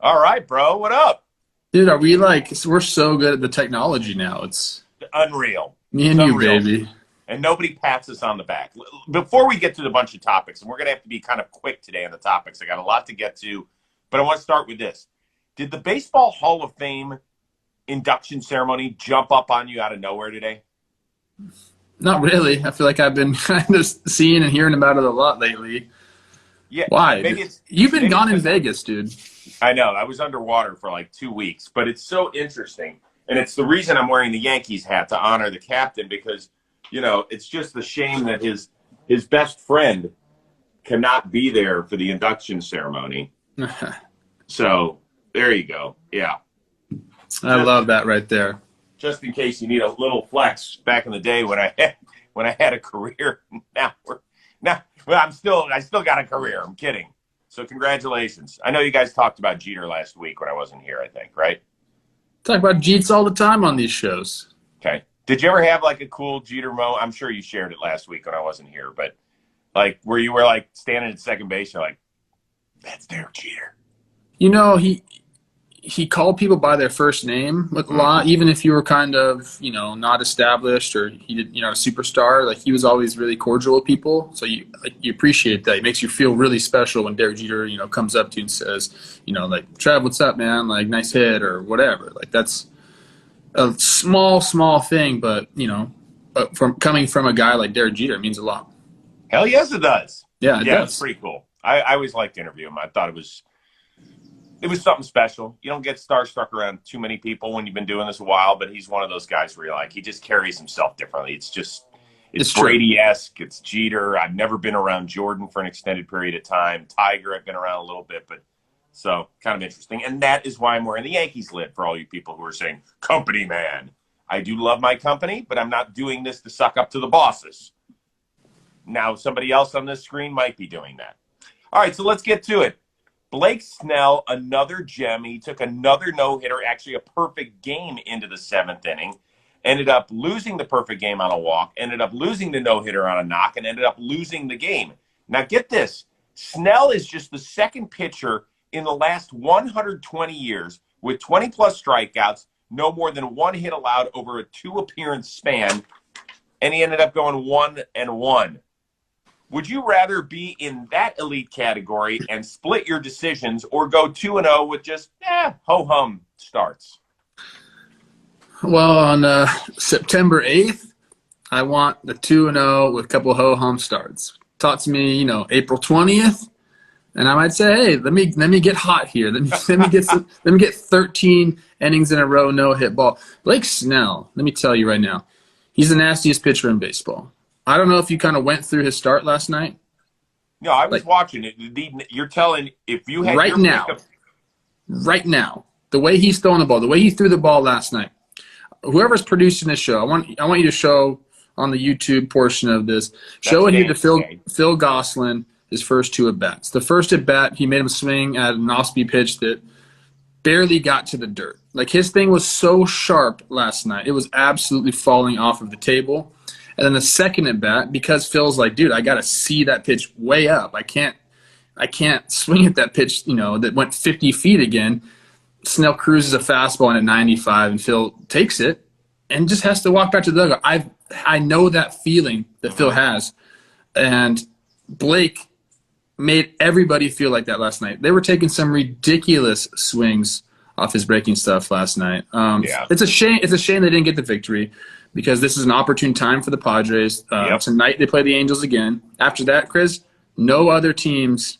All right, bro. What up? Dude, are we like, we're so good at the technology now. It's Unreal. me It's and you, unreal. baby. And nobody pats us on the back. Before we get to the bunch of topics, and we're going to have to be kind of quick today on the topics. I got a lot to get to, but I want to start with this. Did the Baseball Hall of Fame induction ceremony jump up on you out of nowhere today? Not really. I feel like I've been kind of seeing and hearing about it a lot lately. Yeah, Why? maybe it's You've been maybe gone in because Vegas, dude. I know I was underwater for like 2 weeks, but it's so interesting, and it's the reason I'm wearing the Yankees hat to honor the captain because it's just a shame that his best friend cannot be there for the induction ceremony. So there you go. Yeah, I love that right there. just in case you need a little flex. Back in the day when I had a career, well, I still got a career. I'm kidding. So congratulations. I know you guys talked about Jeter last week when I wasn't here, I think, right? Talk about Jeets all the time on these shows. Okay. Did you ever have like a cool Jeter moment? I'm sure you shared it last week when I wasn't here, but like where you were like standing at second base, you're like, that's Derek Jeter. He called people by their first name with a lot, even if you were kind of, not established or he did, a superstar. Like he was always really cordial with people. So you appreciate that. It makes you feel really special when Derek Jeter, comes up to you and says, like, Trev, what's up, man? Like, nice hit or whatever. Like that's a small thing, but from coming from a guy like Derek Jeter, it means a lot. Hell yes, it does. Yeah, it does. It's pretty cool. I always liked to interview him. I thought it was something special. You don't get starstruck around too many people when you've been doing this a while, but he's one of those guys where you're like, he just carries himself differently. It's Brady-esque. It's Jeter. I've never been around Jordan for an extended period of time. Tiger, I've been around a little bit, but so kind of interesting. And that is why I'm wearing the Yankees lid for all you people who are saying, company man. I do love my company, but I'm not doing this to suck up to the bosses. Now, somebody else on this screen might be doing that. All right, so let's get to it. Blake Snell, another gem. He took another no-hitter, actually a perfect game into the seventh inning. Ended up losing the perfect game on a walk. Ended up losing the no-hitter on a knock. And ended up losing the game. Now get this. Snell is just the second pitcher in the last 120 years with 20-plus strikeouts, no more than one hit allowed over a two-appearance span. And he ended up going 1-1. Would you rather be in that elite category and split your decisions or go 2-0 with just, ho-hum starts? Well, on September 8th, I want the 2-0 with a couple of ho-hum starts. Talk to me, April 20th, and I might say, hey, let me get hot here. Let me get 13 innings in a row, no hit ball. Blake Snell, let me tell you right now, he's the nastiest pitcher in baseball. I don't know if you kind of went through his start last night. No, I was watching it. You're telling if you had right now, the way he's throwing the ball, the way he threw the ball last night. Whoever's producing this show, I want you to show on the YouTube portion of this. Show it here to Phil Gosselin his first two at bats. The first at bat, he made him swing at an off-speed pitch that barely got to the dirt. Like his thing was so sharp last night, it was absolutely falling off of the table. And then the second at bat, because Phil's like, dude, I got to see that pitch way up. I can't swing at that pitch, that went 50 feet again. Snell cruises a fastball in at 95, and Phil takes it and just has to walk back to the dugout. I know that feeling that Phil has. And Blake made everybody feel like that last night. They were taking some ridiculous swings off his breaking stuff last night. It's a shame. It's a shame they didn't get the victory, because this is an opportune time for the Padres. Tonight they play the Angels again. After that, Chris, no other teams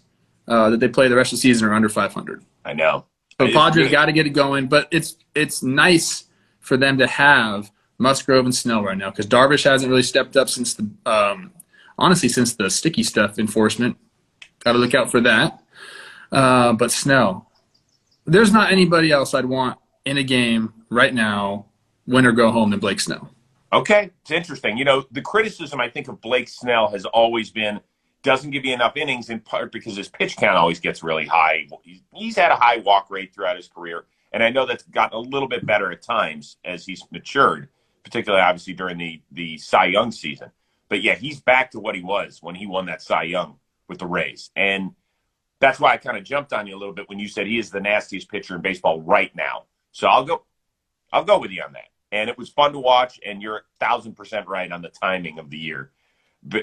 that they play the rest of the season are under 500. I know. So Padres got to get it going, but it's nice for them to have Musgrove and Snell right now, because Darvish hasn't really stepped up since since the sticky stuff enforcement. Got to look out for that. But Snell, there's not anybody else I'd want in a game right now, win or go home, than Blake Snell. Okay, it's interesting. The criticism, I think, of Blake Snell has always been doesn't give you enough innings, in part because his pitch count always gets really high. He's had a high walk rate throughout his career, and I know that's gotten a little bit better at times as he's matured, particularly, obviously, during the Cy Young season. But, yeah, he's back to what he was when he won that Cy Young with the Rays. And That's why I kind of jumped on you a little bit when you said he is the nastiest pitcher in baseball right now. So I'll go with you on that. And it was fun to watch, and you're 1,000% right on the timing of the year,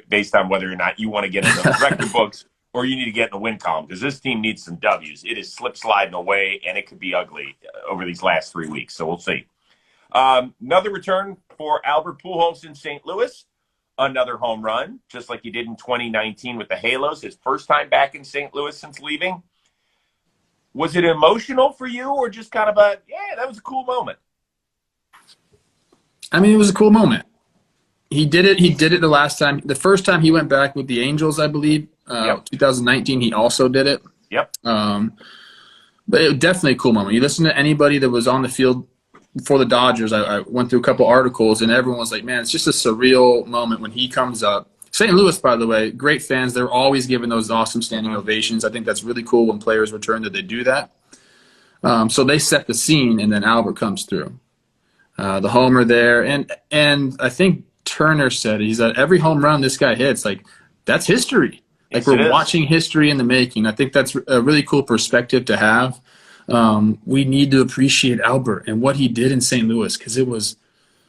based on whether or not you want to get in the record books or you need to get in the win column, because this team needs some W's. It is slip-sliding away, and it could be ugly over these last 3 weeks. So we'll see. Another return for Albert Pujols in St. Louis. Another home run, just like he did in 2019 with the Halos, his first time back in St. Louis since leaving. Was it emotional for you, or just kind of that was a cool moment? I mean, it was a cool moment. He did it the last time. The first time he went back with the Angels, I believe, 2019, he also did it. Yep. But it was definitely a cool moment. You listen to anybody that was on the field for the Dodgers. I went through a couple articles, and everyone was like, man, it's just a surreal moment when he comes up. St. Louis, by the way, great fans. They're always giving those awesome standing ovations. I think that's really cool when players return that they do that. So they set the scene, and then Albert comes through. The homer there. And I think Turner said, he's at every home run this guy hits, like, that's history. Like, we're watching history in the making. I think that's a really cool perspective to have. We need to appreciate Albert and what he did in St. Louis, because it was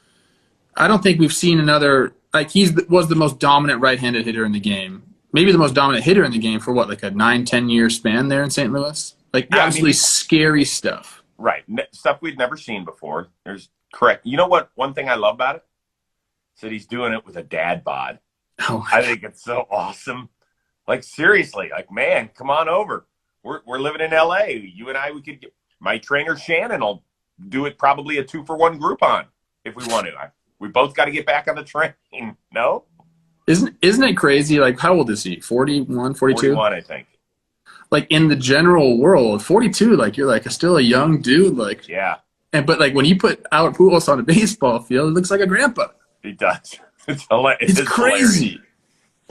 – I don't think we've seen another – like, was the most dominant right-handed hitter in the game. Maybe the most dominant hitter in the game for what, like a 9-10 year span there in St. Louis? Like, absolutely scary stuff. Right. Stuff we'd never seen before. Correct. You know what? One thing I love about it is that he's doing it with a dad bod. Oh, I think it's so awesome. Like, seriously, like, man, come on over. We're living in L.A. You and I, we could get my trainer Shannon will do it, probably a 2-for-1 Groupon if we want to. We both got to get back on the train. No? Isn't it crazy? Like, how old is he? 41, 42? 41, I think. Like, in the general world, 42, like, you're like still a young dude. Like, yeah. But like when you put Albert Pujols on a baseball field, it looks like a grandpa. He does. It's crazy. Hilarious.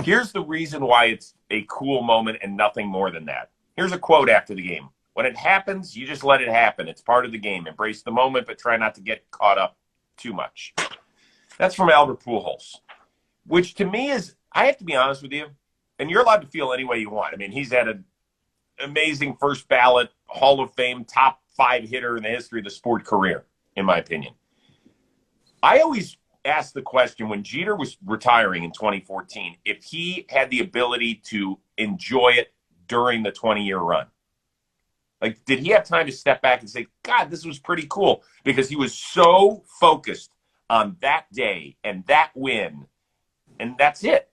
Here's the reason why it's a cool moment and nothing more than that. Here's a quote after the game. When it happens, you just let it happen. It's part of the game. Embrace the moment, but try not to get caught up too much. That's from Albert Pujols, which to me is, I have to be honest with you, and you're allowed to feel any way you want. I mean, he's had an amazing first ballot, Hall of Fame, top 5 hitter in the history of the sport career, in my opinion. I always asked the question when Jeter was retiring in 2014, if he had the ability to enjoy it during the 20-year run. Like, did he have time to step back and say, God, this was pretty cool? Because he was so focused on that day and that win, and that's it.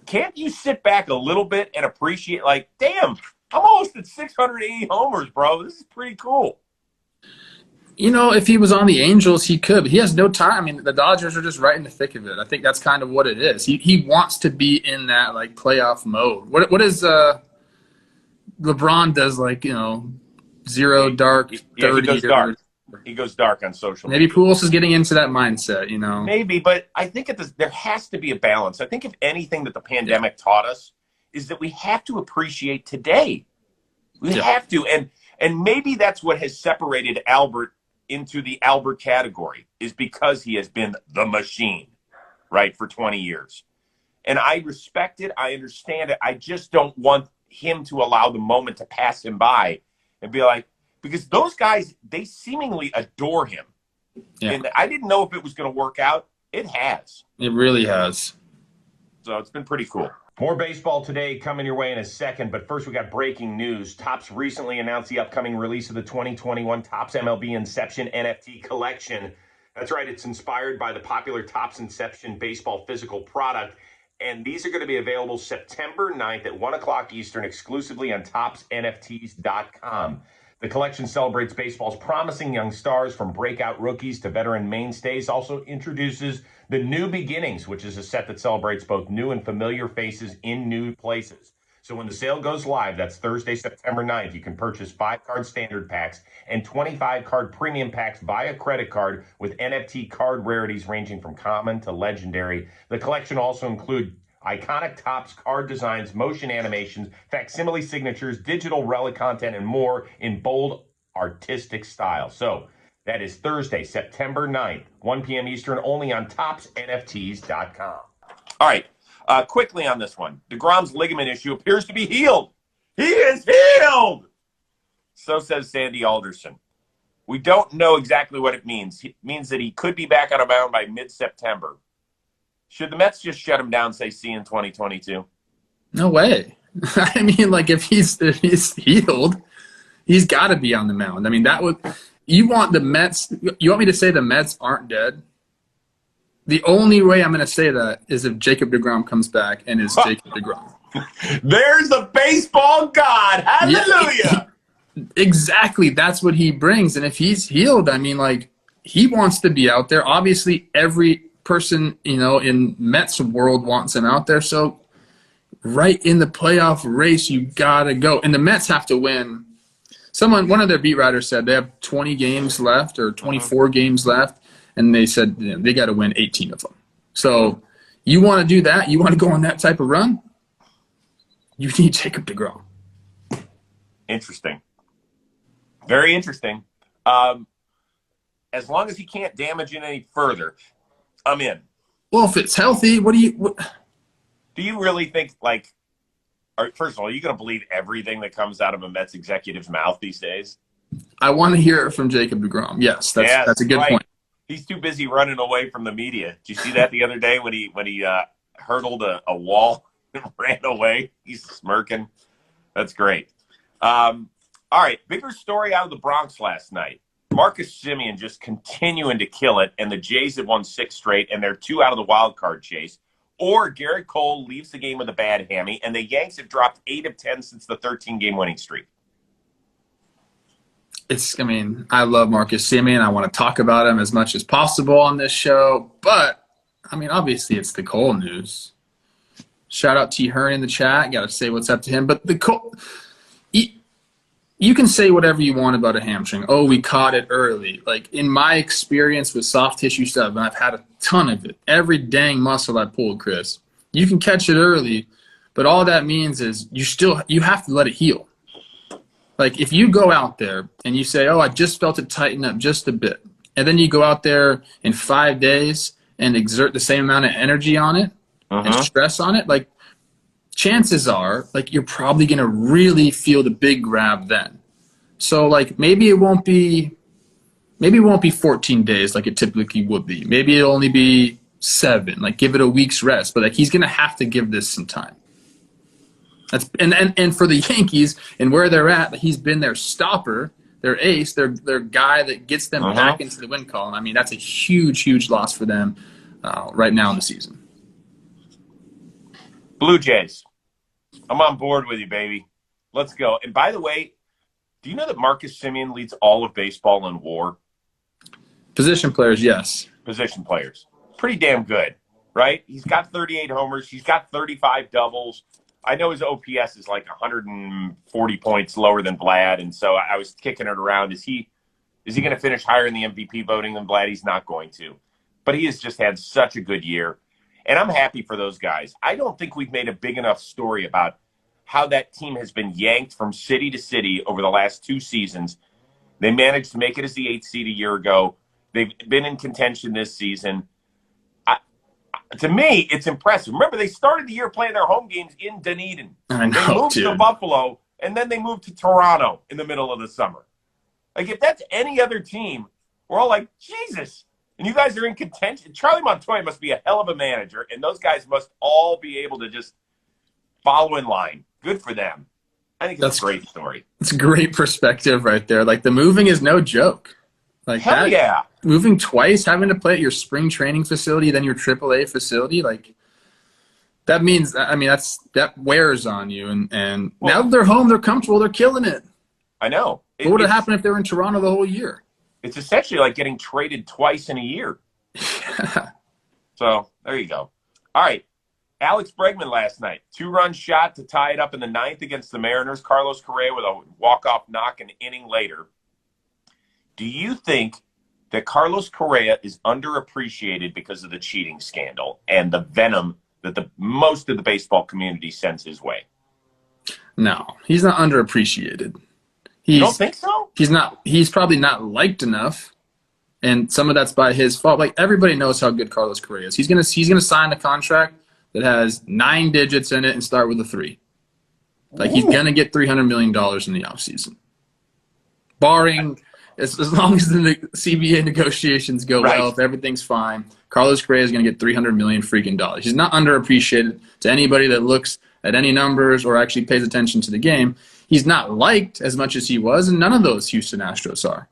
Can't you sit back a little bit and appreciate, like, damn, I'm almost at 680 homers, bro. This is pretty cool. You know, if he was on the Angels, he could. But he has no time. I mean, the Dodgers are just right in the thick of it. I think that's kind of what it is. He wants to be in that, like, playoff mode. What is LeBron does, like, you know, 0 dark 30. He goes dark. He goes dark on social media. Maybe Pujols is getting into that mindset, you know. Maybe, but I think there has to be a balance. I think if anything that the pandemic taught us is that we have to appreciate today. We have to. And maybe that's what has separated Albert into the Albert category, is because he has been the machine, right, for 20 years. And I respect it. I understand it. I just don't want him to allow the moment to pass him by and be like, because those guys, they seemingly adore him. Yeah. And I didn't know if it was going to work out. It has. It really has. So it's been pretty cool. More baseball today coming your way in a second, but first we got breaking news. Topps recently announced the upcoming release of the 2021 Topps MLB Inception NFT collection. That's right, it's inspired by the popular Topps Inception baseball physical product, and these are going to be available September 9th at 1 o'clock Eastern exclusively on ToppsNFTs.com. The collection celebrates baseball's promising young stars from breakout rookies to veteran mainstays, also introduces the New Beginnings, which is a set that celebrates both new and familiar faces in new places. So when the sale goes live, that's Thursday, September 9th, you can purchase 5-card standard packs and 25-card premium packs via credit card with NFT card rarities ranging from common to legendary. The collection also includes iconic Topps card designs, motion animations, facsimile signatures, digital relic content, and more in bold, artistic style. So that is Thursday, September 9th, 1 p.m. Eastern, only on ToppsNFTs.com. All right, quickly on this one. DeGrom's ligament issue appears to be healed. He is healed. So says Sandy Alderson. We don't know exactly what it means. It means that he could be back on a mound by mid-September. Should the Mets just shut him down and say, see you in 2022? No way. I mean, like, if he's healed, he's got to be on the mound. I mean, you want the Mets – you want me to say the Mets aren't dead? The only way I'm going to say that is if Jacob deGrom comes back and is Jacob deGrom. There's the baseball god. Hallelujah. Yeah, exactly. That's what he brings. And if he's healed, I mean, like, he wants to be out there. Obviously, every person, in Mets world wants him out there. So right in the playoff race, you got to go. And the Mets have to win. One of their beat writers said they have 20 games left or 24 games left. And they said they got to win 18 of them. So you want to do that? You want to go on that type of run? You need Jacob deGrom. Interesting. Very interesting. As long as he can't damage it any further, I'm in. Well, if it's healthy, what do you really think, like, first of all, are you going to believe everything that comes out of a Mets executive's mouth these days? I want to hear it from Jacob deGrom. Yes, that's a good point. He's too busy running away from the media. Did you see that the other day when he hurdled a wall and ran away? He's smirking. That's great. All right, bigger story out of the Bronx last night. Marcus Semien just continuing to kill it, and the Jays have won 6 straight, and they're 2 out of the wild card chase. Or Gerrit Cole leaves the game with a bad hammy, and the Yanks have dropped 8 of 10 since the 13-game winning streak. I love Marcus Semien. I want to talk about him as much as possible on this show. But, obviously it's the Cole news. Shout out T. Hearn in the chat. Got to say what's up to him. But the Cole, you can say whatever you want about a hamstring. Oh, we caught it early. Like, in my experience with soft tissue stuff, and I've had a ton of it, every dang muscle I pulled, Chris, you can catch it early, but all that means is you have to let it heal. Like, if you go out there and you say, oh, I just felt it tighten up just a bit, and then you go out there in 5 days and exert the same amount of energy on it and stress on it, like, chances are, like, you're probably going to really feel the big grab then. So, like, maybe it won't be 14 days like it typically would be. Maybe it'll only be 7. Like, give it a week's rest. But, like, he's going to have to give this some time. And for the Yankees and where they're at, he's been their stopper, their ace, their guy that gets them back into the win column. That's a huge, huge loss for them right now in the season. Blue Jays. I'm on board with you, baby. Let's go. And by the way, do you know that Marcus Semien leads all of baseball in WAR? Position players, yes. Position players. Pretty damn good, right? He's got 38 homers. He's got 35 doubles. I know his OPS is like 140 points lower than Vlad, and so I was kicking it around. Is he going to finish higher in the MVP voting than Vlad? He's not going to. But he has just had such a good year. And I'm happy for those guys. I don't think we've made a big enough story about how that team has been yanked from city to city over the last 2 seasons. They managed to make it as the 8th seed a year ago. They've been in contention this season. To me, it's impressive. Remember, they started the year playing their home games in Dunedin. I know, they moved to Buffalo, and then they moved to Toronto in the middle of the summer. Like, if that's any other team, we're all like, Jesus. And you guys are in contention. Charlie Montoya must be a hell of a manager, and those guys must all be able to just follow in line. Good for them. I think that's a great story. It's a great perspective right there. Like, the moving is no joke. Like, hell yeah. Moving twice, having to play at your spring training facility, then your AAA facility, like, that means, that wears on you. And now that they're home, they're comfortable, they're killing it. I know. What would have happened if they were in Toronto the whole year? It's essentially like getting traded twice in a year. So, there you go. All right. Alex Bregman last night. 2-run shot to tie it up in the 9th against the Mariners. Carlos Correa with a walk-off knock an inning later. Do you think that Carlos Correa is underappreciated because of the cheating scandal and the venom that most of the baseball community sends his way? No, he's not underappreciated. You don't think so? He's not. He's probably not liked enough, and some of that's by his fault. Like, everybody knows how good Carlos Correa is. He's gonna sign a contract that has 9 digits in it and start with a 3. Like, he's going to get $300 million in the offseason. Barring, as long as the CBA negotiations go well, if everything's fine, Carlos Correa is going to get $300 million freaking dollars. He's not underappreciated to anybody that looks at any numbers or actually pays attention to the game. He's not liked as much as he was, and none of those Houston Astros are.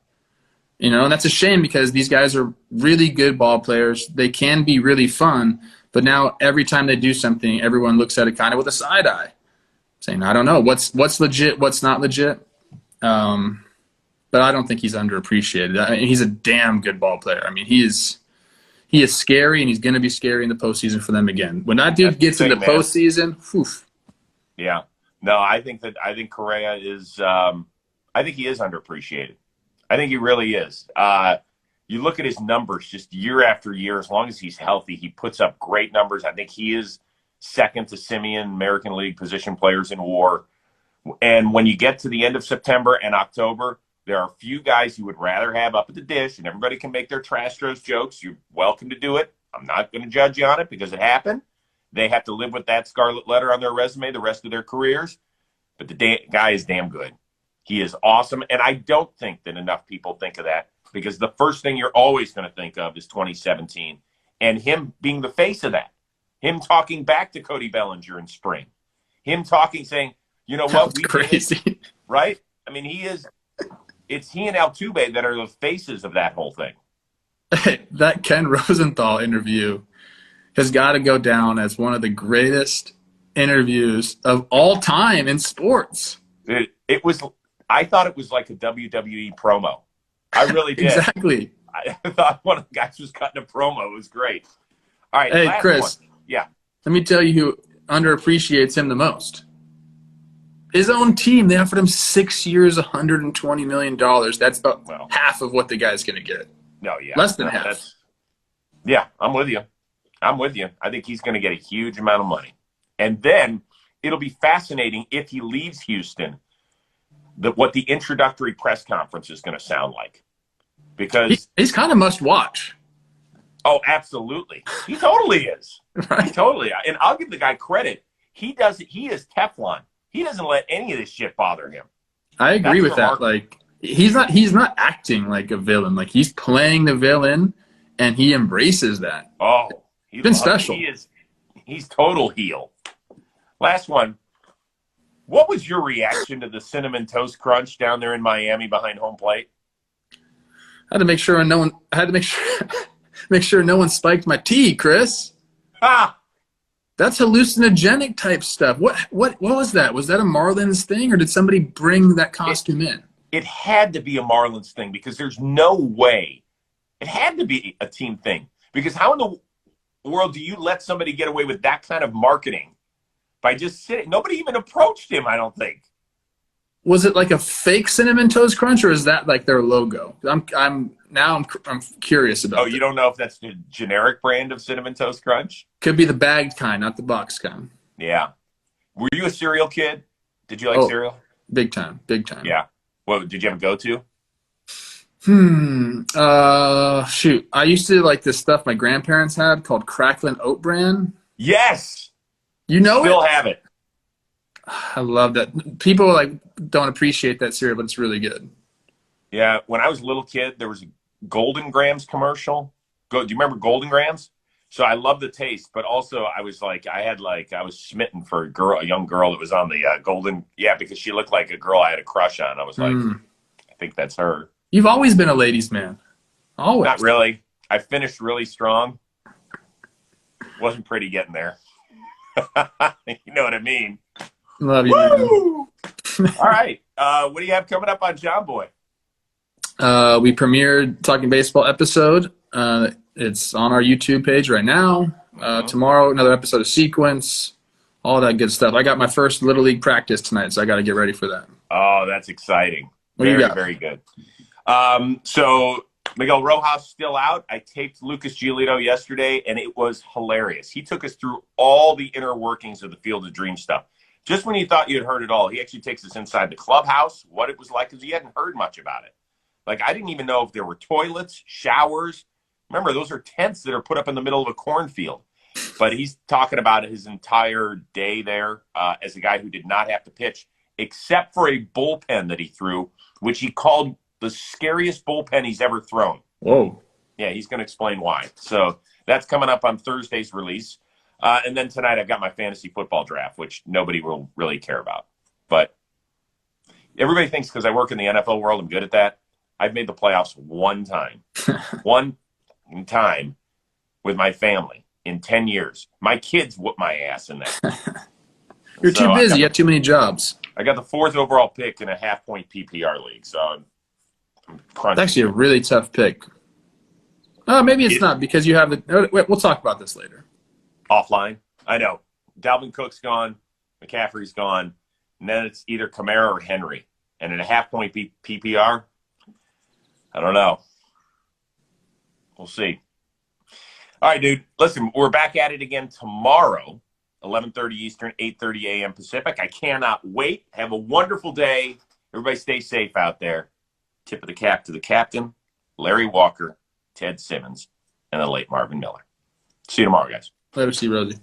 You know, and that's a shame because these guys are really good ball players. They can be really fun, but now every time they do something, everyone looks at it kind of with a side eye, saying, I don't know, what's legit, what's not legit. But I don't think he's underappreciated. I mean, he's a damn good ball player. I mean, he is scary, and he's going to be scary in the postseason for them again. When that dude gets in the postseason, whew. Yeah. No, I think Correa is I think he is underappreciated. I think he really is. You look at his numbers just year after year, as long as he's healthy, he puts up great numbers. I think he is second to Simeon, American League position players in WAR. And when you get to the end of September and October, there are a few guys you would rather have up at the dish, and everybody can make their Trastros jokes. You're welcome to do it. I'm not going to judge you on it because it happened. They have to live with that scarlet letter on their resume the rest of their careers. But the guy is damn good. He is awesome. And I don't think that enough people think of that because the first thing you're always going to think of is 2017 and him being the face of that. Him talking back to Cody Bellinger in spring. Him talking, saying, you know what? That's crazy. Right? I mean, he is. It's he and Altuve that are the faces of that whole thing. That Ken Rosenthal interview has got to go down as one of the greatest interviews of all time in sports. It was. I thought it was like a WWE promo. I really did. Exactly. I thought one of the guys was cutting a promo. It was great. All right. Hey, Chris. One. Yeah. Let me tell you who underappreciates him the most. His own team, they offered him 6 years, $120 million. That's about half of what the guy's going to get. No, yeah. Less than half. Yeah, I'm with you. I think he's going to get a huge amount of money. And then it'll be fascinating if he leaves Houston, what the introductory press conference is going to sound like. Because he's kind of must watch. Oh, absolutely. He totally is. Right. He totally. And I'll give the guy credit. He is Teflon. He doesn't let any of this shit bother him. I agree with that. Like he's not acting like a villain. Like he's playing the villain and he embraces that. Oh, he's been special. He's total heel. Last one. What was your reaction to the Cinnamon Toast Crunch down there in Miami behind home plate? I had to make sure make sure no one spiked my tea, Chris. Ah! That's hallucinogenic type stuff. What was that? Was that a Marlins thing, or did somebody bring that costume in? It had to be a Marlins thing because there's no way. It had to be a team thing because how in the world do you let somebody get away with that kind of marketing by just sitting? Nobody even approached him, I don't think. Was it like a fake Cinnamon Toast Crunch, or is that like their logo? I'm curious about. Oh, you don't know if that's the generic brand of Cinnamon Toast Crunch? Could be the bagged kind, not the box kind. Yeah. Were you a cereal kid? Did you like cereal? Big time. Yeah. Well, did you have a go-to? Shoot. I used to like this stuff my grandparents had called Cracklin' Oat Bran. Yes. You know Still have it. I love that. People don't appreciate that cereal, but it's really good. Yeah. When I was a little kid, there was a Golden Grams commercial. Do you remember Golden Grams? So I love the taste, but also I was smitten for a young girl that was on the Golden. Yeah, because she looked like a girl I had a crush on. I was like, I think that's her. You've always been a ladies' man. Always. Not really. I finished really strong. Wasn't pretty getting there. You know what I mean? Love you. Woo! All right. What do you have coming up on JOMBOY? We premiered Talking Baseball episode. It's on our YouTube page right now. Tomorrow, another episode of Sequence, all that good stuff. I got my first Little League practice tonight, so I got to get ready for that. Oh, that's exciting. Very good. So Miguel Rojas still out. I taped Lucas Giolito yesterday, and it was hilarious. He took us through all the inner workings of the Field of Dreams stuff. Just when you thought you had heard it all, he actually takes us inside the clubhouse, what it was like, because he hadn't heard much about it. Like, I didn't even know if there were toilets, showers. Remember, those are tents that are put up in the middle of a cornfield. But he's talking about his entire day there as a guy who did not have to pitch, except for a bullpen that he threw, which he called the scariest bullpen he's ever thrown. Whoa. Yeah, he's going to explain why. So that's coming up on Thursday's release. And then tonight I've got my fantasy football draft, which nobody will really care about. But everybody thinks because I work in the NFL world, I'm good at that. I've made the playoffs one time. One time with my family in 10 years. My kids whoop my ass in that. You're too busy. You have too many jobs. I got the 4th overall pick in a half-point PPR league, so I'm crunching. It's actually a really tough pick. Maybe it's not because you have the. We'll talk about this later. Offline, I know. Dalvin Cook's gone, McCaffrey's gone, and then it's either Kamara or Henry. And in a half-point PPR, I don't know. We'll see. All right, dude. Listen, we're back at it again tomorrow, 11:30 Eastern, 8:30 a.m. Pacific. I cannot wait. Have a wonderful day. Everybody stay safe out there. Tip of the cap to the captain, Larry Walker, Ted Simmons, and the late Marvin Miller. See you tomorrow, guys. Later, see you, Rosie.